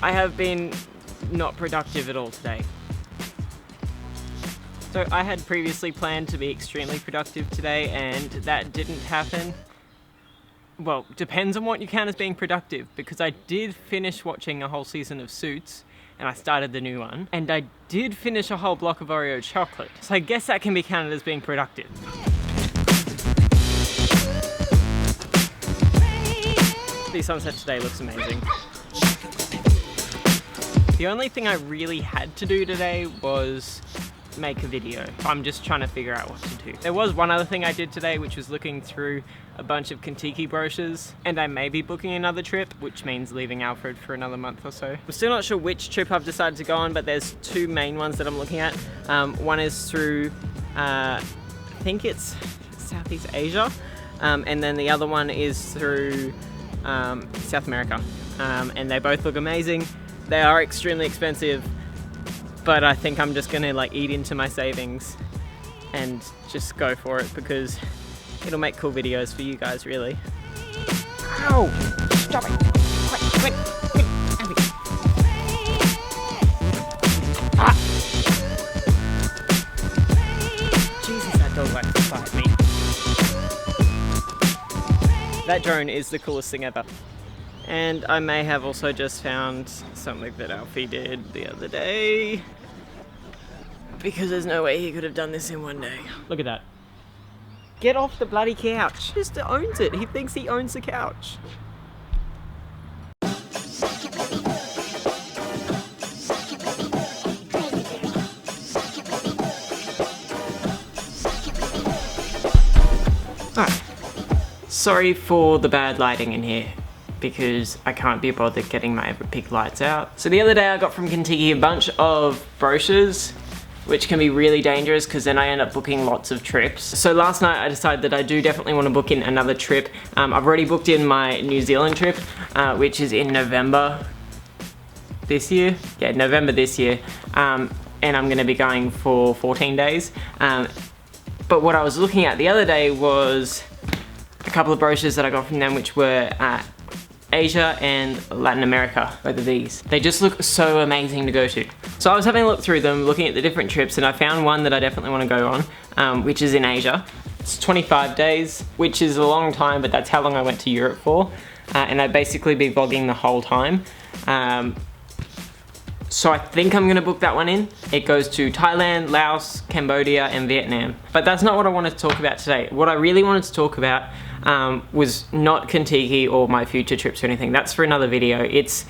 I have been not productive at all today. So I had previously planned to be extremely productive today, and that didn't happen. Well, depends on what you count as being productive, because I did finish watching a whole season of Suits, and I started the new one, and I did finish a whole block of Oreo chocolate. So I guess that can be counted as being productive. The sunset today looks amazing. The only thing I really had to do today was make a video. I'm just trying to figure out what to do. There was one other thing I did today, which was looking through a bunch of Kentucky brochures, and I may be booking another trip, which means leaving Alfred for another month or so. I'm still not sure which trip I've decided to go on, but there's two main ones that I'm looking at. One is through, I think it's Southeast Asia, and then the other one is through South America, and they both look amazing. They are extremely expensive, but I think I'm just gonna like eat into my savings and just go for it, because it'll make cool videos for you guys, really. Ow! Stop it! Quick! Abby. Ah! Jesus, that dog likes to fight me. That drone is the coolest thing ever. And I may have also just found something that Alfie did the other day, because there's no way he could have done this in one day. Look at that. Get off the bloody couch. He just owns it. He thinks he owns the couch. Alright. Sorry for the bad lighting in here, because I can't be bothered getting my Everpig lights out. So the other day I got from Kentucky a bunch of brochures, which can be really dangerous because then I end up booking lots of trips. So last night I decided that I do definitely want to book in another trip. I've already booked in my New Zealand trip, which is in November this year. Yeah, November this year. And I'm going to be going for 14 days. But what I was looking at the other day was a couple of brochures that I got from them, which were Asia and Latin America, both of these. They just look so amazing to go to. So I was having a look through them, looking at the different trips, and I found one that I definitely want to go on, which is in Asia. It's 25 days, which is a long time, but that's how long I went to Europe for. And I'd basically be vlogging the whole time. So I think I'm gonna book that one in. It goes to Thailand, Laos, Cambodia, and Vietnam. But that's not what I wanted to talk about today. What I really wanted to talk about was not Kentucky or my future trips or anything. That's for another video. It's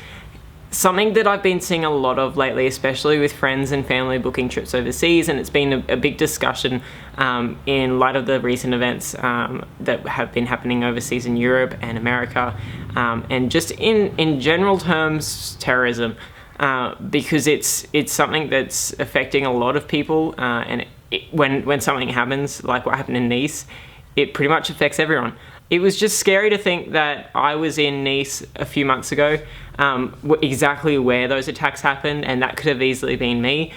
something that I've been seeing a lot of lately, especially with friends and family booking trips overseas, and it's been a big discussion in light of the recent events that have been happening overseas in Europe and America, and just in general terms, terrorism. Because it's something that's affecting a lot of people, and when something happens, like what happened in Nice, it pretty much affects everyone. It was just scary to think that I was in Nice a few months ago, exactly where those attacks happened, and that could have easily been me,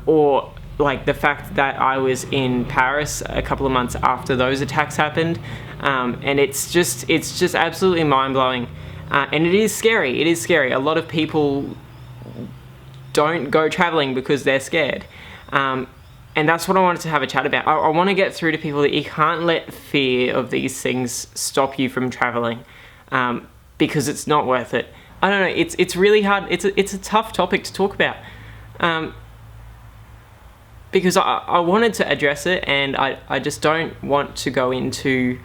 or like the fact that I was in Paris a couple of months after those attacks happened, and it's just absolutely mind-blowing, and it is scary. It is scary. A lot of people don't go traveling because they're scared. And that's what I wanted to have a chat about. I want to get through to people that you can't let fear of these things stop you from traveling, because it's not worth it. I don't know, it's really hard. It's a tough topic to talk about, because I wanted to address it, and I just don't want to go into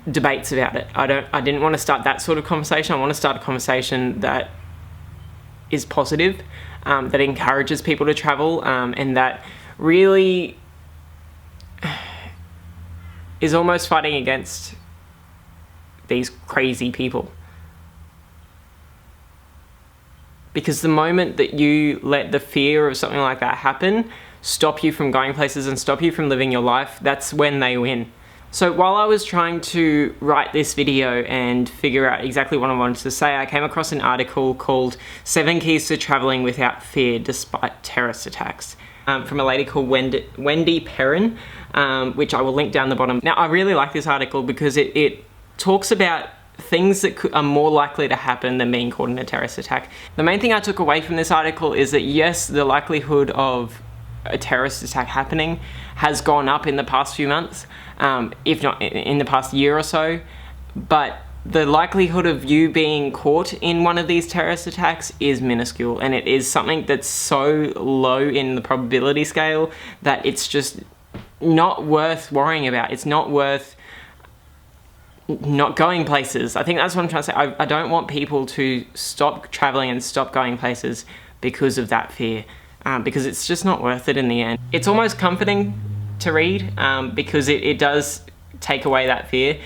debates about it. I didn't want to start that sort of conversation. I want to start a conversation that is positive, that encourages people to travel, and that really is almost fighting against these crazy people. Because the moment that you let the fear of something like that happen, stop you from going places and stop you from living your life, that's when they win. So while I was trying to write this video and figure out exactly what I wanted to say, I came across an article called 7 Keys to Traveling Without Fear Despite Terrorist Attacks, from a lady called Wendy Perrin, which I will link down the bottom. Now, I really like this article because it talks about things that are more likely to happen than being caught in a terrorist attack. The main thing I took away from this article is that yes, the likelihood of a terrorist attack happening has gone up in the past few months, if not in the past year or so, but the likelihood of you being caught in one of these terrorist attacks is minuscule, and it is something that's so low in the probability scale that it's just not worth worrying about. It's not worth not going places. I think that's what I'm trying to say. I don't want people to stop traveling and stop going places because of that fear, because it's just not worth it in the end. It's almost comforting to read because it does take away that fear.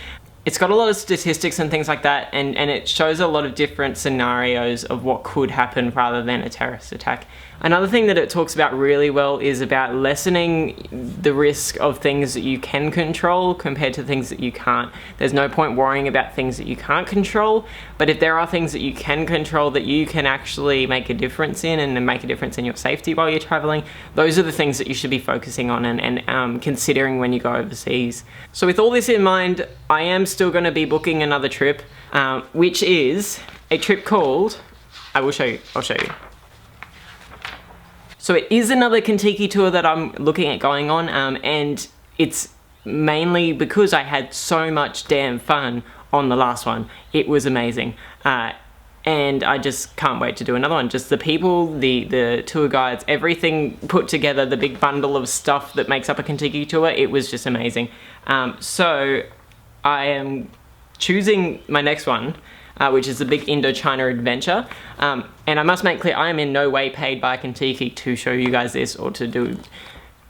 It's got a lot of statistics and things like that, and it shows a lot of different scenarios of what could happen rather than a terrorist attack. Another thing that it talks about really well is about lessening the risk of things that you can control compared to things that you can't. There's no point worrying about things that you can't control, but if there are things that you can control that you can actually make a difference in and make a difference in your safety while you're traveling, those are the things that you should be focusing on and considering when you go overseas. So with all this in mind, I am still going to be booking another trip, which is a trip called, I'll show you. So it is another Kentucky tour that I'm looking at going on, and it's mainly because I had so much damn fun on the last one. It was amazing. And I just can't wait to do another one. Just the people, the tour guides, everything put together, the big bundle of stuff that makes up a Kentucky tour, it was just amazing. So I am choosing my next one, which is the big Indochina adventure. And I must make clear, I am in no way paid by Kentucky to show you guys this or to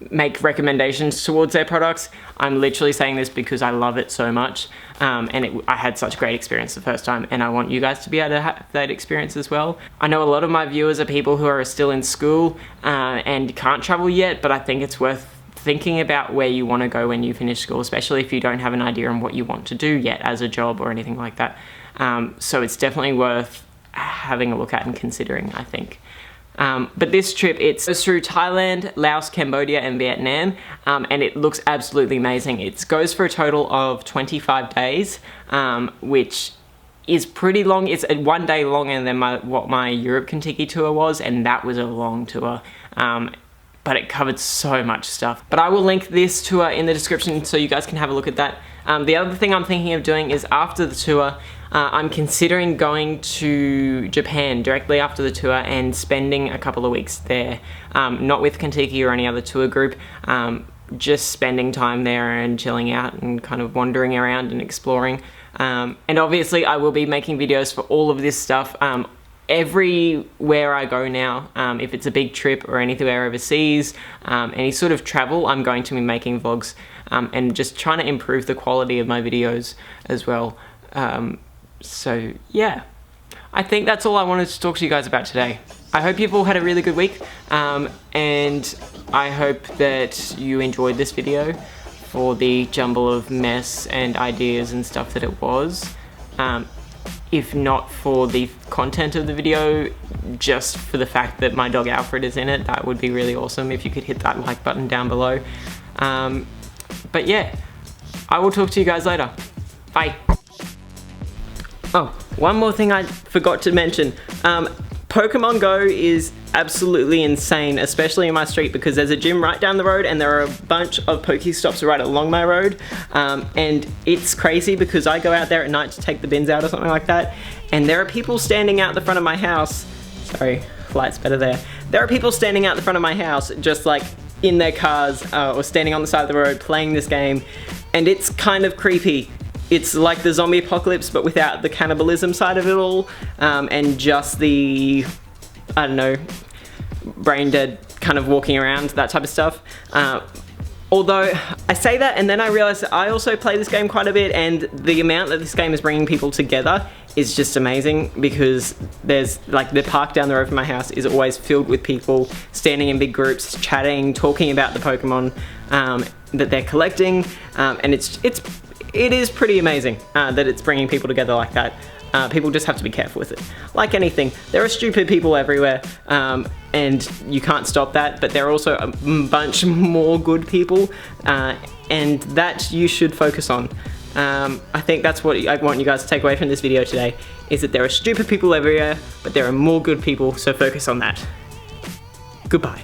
make recommendations towards their products. I'm literally saying this because I love it so much, and I had such a great experience the first time, and I want you guys to be able to have that experience as well. I know a lot of my viewers are people who are still in school and can't travel yet, but I think it's worth thinking about where you want to go when you finish school, especially if you don't have an idea on what you want to do yet as a job or anything like that. So it's definitely worth having a look at and considering, I think. But this trip, it goes through Thailand, Laos, Cambodia and Vietnam, and it looks absolutely amazing. It goes for a total of 25 days, which is pretty long. It's 1 day longer than what my Europe Kentucky tour was, and that was a long tour. But it covered so much stuff. But I will link this tour in the description so you guys can have a look at that. The other thing I'm thinking of doing is after the tour, I'm considering going to Japan directly after the tour and spending a couple of weeks there. Not with Kentucky or any other tour group, just spending time there and chilling out and kind of wandering around and exploring. And obviously I will be making videos for all of this stuff. Everywhere I go now, if it's a big trip or anywhere overseas, any sort of travel, I'm going to be making vlogs and just trying to improve the quality of my videos as well. So yeah, I think that's all I wanted to talk to you guys about today. I hope you've all had a really good week, and I hope that you enjoyed this video for the jumble of mess and ideas and stuff that it was. If not for the content of the video, just for the fact that my dog Alfred is in it, that would be really awesome if you could hit that like button down below. But yeah, I will talk to you guys later. Bye. Oh, one more thing I forgot to mention. Pokemon Go is absolutely insane, especially in my street, because there's a gym right down the road and there are a bunch of Pokestops right along my road, and it's crazy because I go out there at night to take the bins out or something like that, and there are people standing out the front of my house. Sorry, light's better there. There are people standing out the front of my house just like in their cars or standing on the side of the road playing this game, and it's kind of creepy. It's like the zombie apocalypse, but without the cannibalism side of it all, and just the, I don't know, brain dead kind of walking around, that type of stuff. Although I say that and then I realize that I also play this game quite a bit, and the amount that this game is bringing people together is just amazing, because there's like the park down the road from my house is always filled with people standing in big groups, chatting, talking about the Pokemon that they're collecting, and it is pretty amazing that it's bringing people together like that. People just have to be careful with it. Like anything, there are stupid people everywhere, and you can't stop that, but there are also a bunch more good people, and that you should focus on. I think that's what I want you guys to take away from this video today, is that there are stupid people everywhere, but there are more good people, so focus on that. Goodbye.